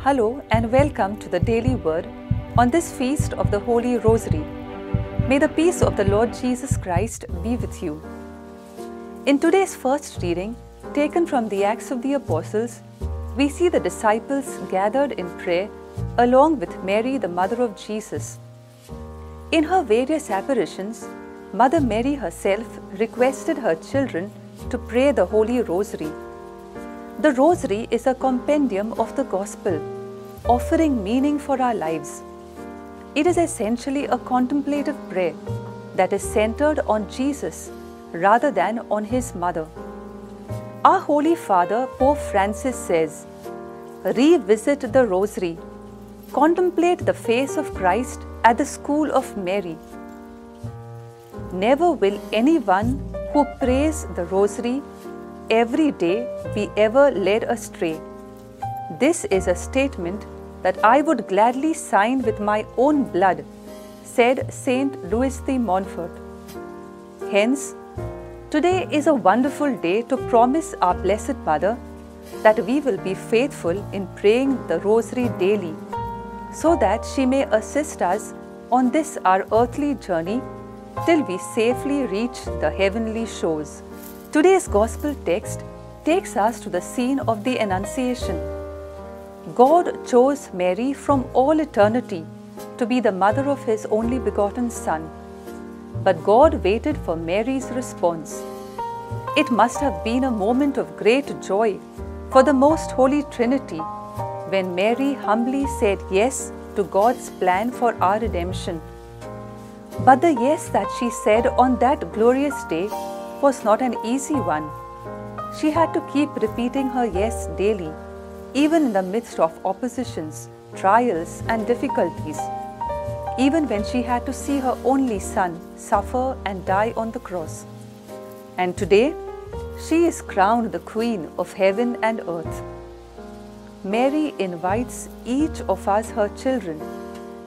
Hello and welcome to the Daily Word on this feast of the Holy Rosary. May the peace of the Lord Jesus Christ be with you. In today's first reading, taken from the Acts of the Apostles, we see the disciples gathered in prayer along with Mary, the mother of Jesus. In her various apparitions, Mother Mary herself requested her children to pray the Holy Rosary. The Rosary is a compendium of the Gospel, offering meaning for our lives. It is essentially a contemplative prayer that is centered on Jesus rather than on his mother. Our Holy Father, Pope Francis says, "Revisit the Rosary. Contemplate the face of Christ at the school of Mary." Never will anyone who prays the Rosary every day be ever led astray. This is a statement that I would gladly sign with my own blood, said Saint Louis de Montfort. Hence, today is a wonderful day to promise our Blessed Mother that we will be faithful in praying the Rosary daily, so that she may assist us on this our earthly journey till we safely reach the heavenly shores. Today's Gospel text takes us to the scene of the Annunciation. God chose Mary from all eternity to be the mother of His only begotten Son. But God waited for Mary's response. It must have been a moment of great joy for the Most Holy Trinity when Mary humbly said yes to God's plan for our redemption. But the yes that she said on that glorious day was not an easy one. She had to keep repeating her yes daily, even in the midst of oppositions, trials and difficulties, even when she had to see her only Son suffer and die on the cross. And today, she is crowned the Queen of heaven and earth. Mary invites each of us, her children,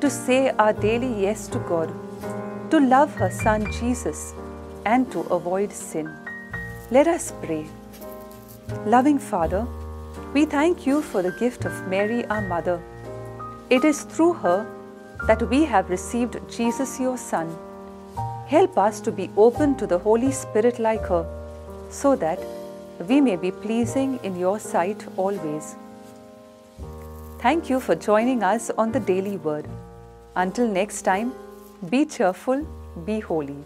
to say our daily yes to God, to love her Son Jesus, and to avoid sin. Let us pray. Loving Father, we thank you for the gift of Mary, our Mother. It is through her that we have received Jesus, your Son. Help us to be open to the Holy Spirit like her, so that we may be pleasing in your sight always. Thank you for joining us on the Daily Word. Until next time, be cheerful, be holy.